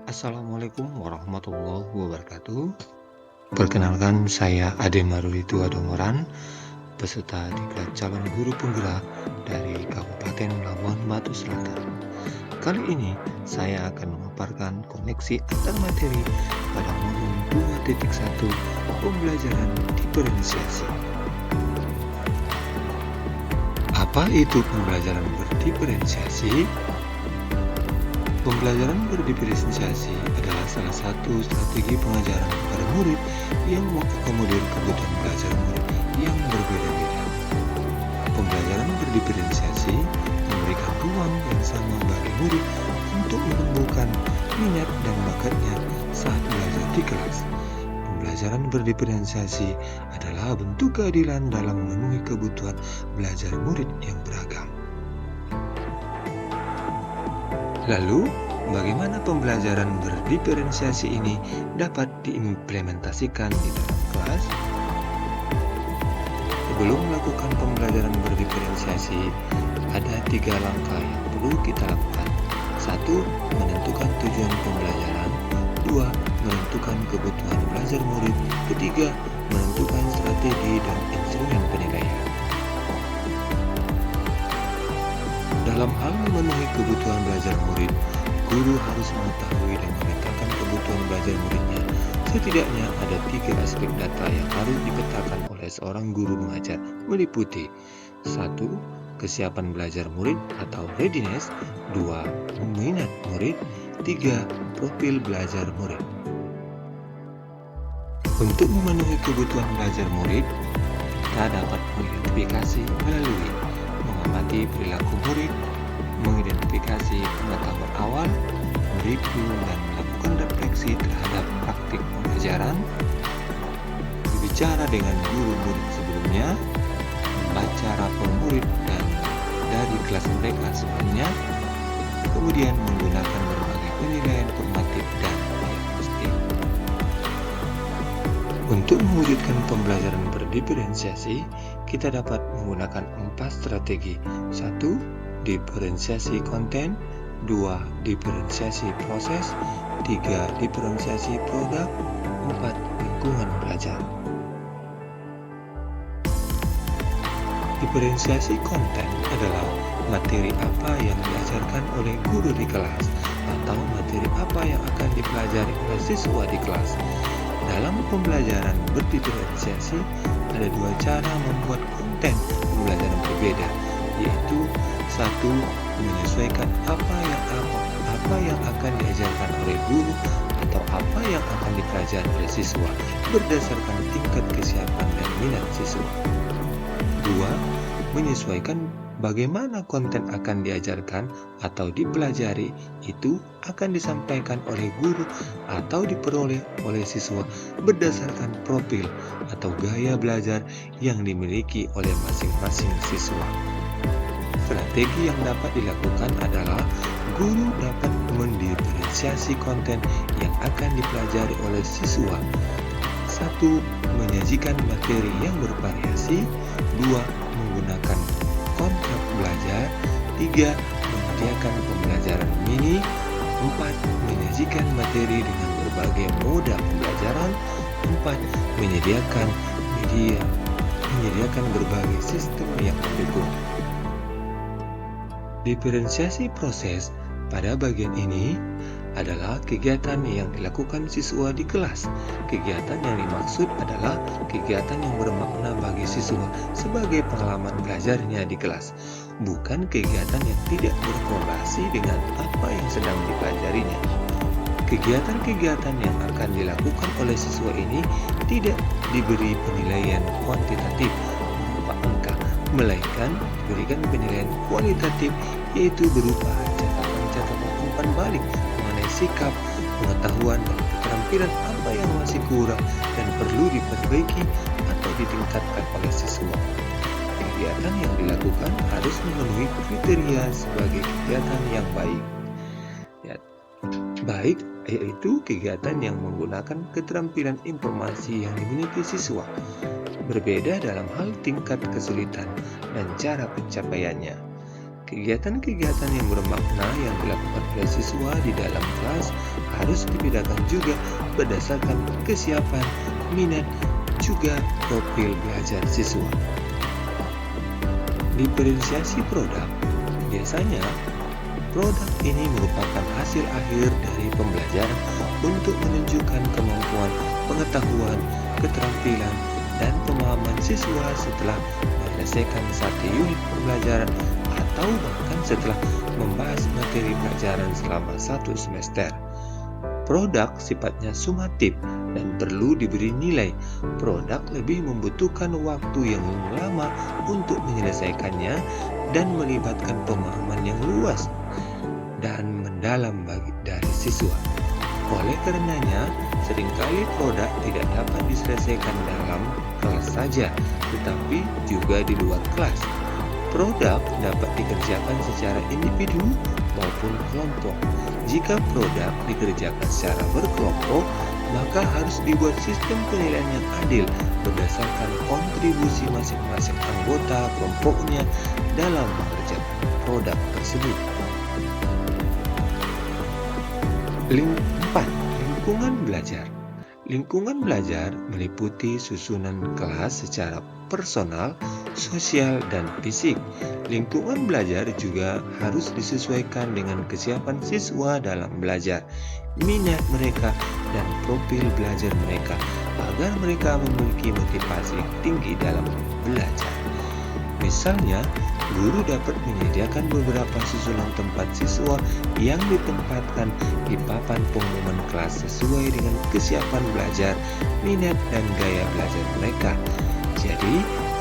Assalamualaikum warahmatullahi wabarakatuh. Perkenalkan, saya Ade Marulito Adongoran, peserta diklat calon guru penggerak dari Kabupaten Labuan Batu Selatan. Kali ini saya akan memaparkan koneksi antar materi pada modul 2.1 pembelajaran diferensiasi. Apa itu pembelajaran berdiferensiasi? Pembelajaran berdiferensiasi adalah salah satu strategi pengajaran kepada murid yang mengakomodir kebutuhan belajar murid yang berbeda-beda. Pembelajaran berdiferensiasi memberikan ruang yang sama bagi murid untuk menumbuhkan minat dan bakatnya saat belajar di kelas. Pembelajaran berdiferensiasi adalah bentuk keadilan dalam memenuhi kebutuhan belajar murid yang beragam. Lalu, bagaimana pembelajaran berdiferensiasi ini dapat diimplementasikan di dalam kelas? Sebelum melakukan pembelajaran berdiferensiasi, ada 3 langkah yang perlu kita lakukan. 1. Menentukan tujuan pembelajaran. 2. Menentukan kebutuhan belajar murid. 3. Menentukan strategi dan instrumen penilaian. Dalam hal memenuhi kebutuhan belajar murid, guru harus mengetahui dan memetakan kebutuhan belajar muridnya. Setidaknya ada 3 aspek data yang harus dipetakan oleh seorang guru mengajar, meliputi 1. Kesiapan belajar murid atau readiness. 2. Minat murid. 3. Profil belajar murid. Untuk memenuhi kebutuhan belajar murid, kita dapat mengidentifikasi melalui mengamati perilaku murid, mengidentifikasi pengetahuan awal, mereview dan melakukan refleksi terhadap praktik pengajaran, berbicara dengan guru murid sebelumnya, membaca rapor murid dan dari kelas mereka sebelumnya, kemudian menggunakan berbagai penilaian formatif dan diagnostik. Untuk mewujudkan pembelajaran berdiferensiasi, kita dapat menggunakan 4 strategi. 1. Diferensiasi konten. 2. Diferensiasi proses. 3. Diferensiasi produk. 4. Lingkungan belajar. Diferensiasi konten adalah materi apa yang diajarkan oleh guru di kelas atau materi apa yang akan dipelajari oleh siswa di kelas. Dalam pembelajaran berdiferensiasi, ada 2 cara membuat konten pembelajaran berbeda, yaitu 1. Menyesuaikan apa yang akan diajarkan oleh guru atau apa yang akan dipelajari oleh siswa berdasarkan tingkat kesiapan dan minat siswa. 2. Menyesuaikan bagaimana konten akan diajarkan atau dipelajari itu akan disampaikan oleh guru atau diperoleh oleh siswa berdasarkan profil atau gaya belajar yang dimiliki oleh masing-masing siswa. Strategi yang dapat dilakukan adalah guru dapat mendiferensiasi konten yang akan dipelajari oleh siswa. 1. Menyajikan materi yang bervariasi. 2. Menggunakan kontrak belajar. 3. Menyediakan pembelajaran mini. 4. Menyajikan materi dengan berbagai moda pembelajaran. 4. Menyediakan berbagai sistem yang mendukung. Diferensiasi proses pada bagian ini adalah kegiatan yang dilakukan siswa di kelas. Kegiatan yang dimaksud adalah kegiatan yang bermakna bagi siswa sebagai pengalaman belajarnya di kelas, bukan kegiatan yang tidak berkorelasi dengan apa yang sedang dipelajarinya. Kegiatan-kegiatan yang akan dilakukan oleh siswa ini tidak diberi penilaian kuantitatif berupa angka, melainkan diberikan penilaian kualitatif, yaitu berupa catatan umpan balik mengenai sikap, pengetahuan, dan keterampilan apa yang masih kurang dan perlu diperbaiki atau ditingkatkan oleh siswa. Kegiatan yang dilakukan harus memenuhi kriteria sebagai kegiatan yang baik. Baik, yaitu kegiatan yang menggunakan keterampilan informasi yang dimiliki siswa. Berbeda dalam hal tingkat kesulitan dan cara pencapaiannya. Kegiatan-kegiatan yang bermakna yang dilakukan oleh siswa di dalam kelas harus dibedakan juga berdasarkan kesiapan, minat, juga profil belajar siswa. Diferensiasi produk. Biasanya, produk ini merupakan hasil akhir dari pembelajaran untuk menunjukkan kemampuan, pengetahuan, keterampilan, dan pemahaman siswa setelah menyelesaikan satu unit pembelajaran atau bahkan setelah membahas materi pelajaran selama satu semester. Produk sifatnya sumatif dan perlu diberi nilai. Produk lebih membutuhkan waktu yang lama untuk menyelesaikannya dan melibatkan pemahaman yang luas dan mendalam dari siswa. Oleh karenanya, seringkali produk tidak dapat diselesaikan dalam kelas saja, tetapi juga di luar kelas. Produk dapat dikerjakan secara individu maupun kelompok. Jika produk dikerjakan secara berkelompok, maka harus dibuat sistem penilaian yang adil berdasarkan kontribusi masing-masing anggota kelompoknya dalam mengerjakan produk tersebut. 4. Lingkungan belajar. Lingkungan belajar meliputi susunan kelas secara personal, sosial, dan fisik. Lingkungan belajar juga harus disesuaikan dengan kesiapan siswa dalam belajar, minat mereka, dan profil belajar mereka agar mereka memiliki motivasi tinggi dalam belajar. Misalnya, guru dapat menyediakan beberapa susunan tempat siswa yang ditempatkan di papan pengumuman kelas sesuai dengan kesiapan belajar, minat, dan gaya belajar mereka. Jadi,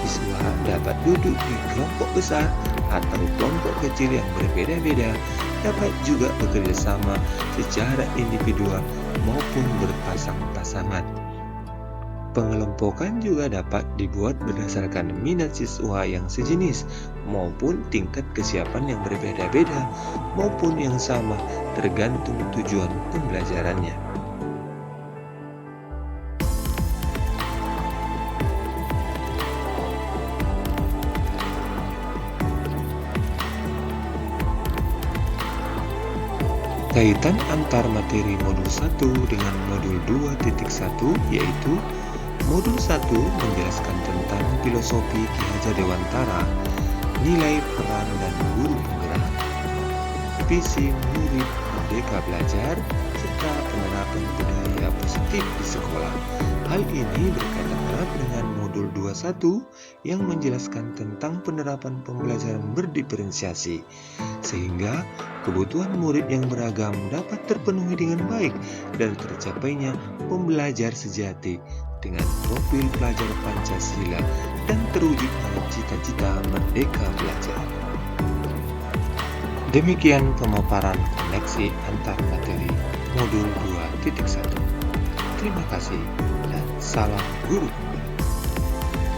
siswa dapat duduk di kelompok besar atau kelompok kecil yang berbeda-beda, dapat juga bekerja sama secara individual maupun berpasang-pasangan. Pengelompokan juga dapat dibuat berdasarkan minat siswa yang sejenis maupun tingkat kesiapan yang berbeda-beda maupun yang sama tergantung tujuan pembelajarannya. Kaitan antar materi modul 1 dengan modul 2.1 yaitu modul 1 menjelaskan tentang filosofi Ki Hajar Dewantara, nilai peran dan guru penggerak, visi murid merdeka belajar, serta penerapan budaya positif di sekolah. Hal ini berkaitan erat dengan modul 21 yang menjelaskan tentang penerapan pembelajaran berdiferensiasi, sehingga kebutuhan murid yang beragam dapat terpenuhi dengan baik dan tercapainya pembelajar sejati dengan profil pelajar Pancasila dan terwujudnya cita-cita merdeka belajar. Demikian pemaparan koneksi antar materi modul 2.1. Terima kasih dan salam guru.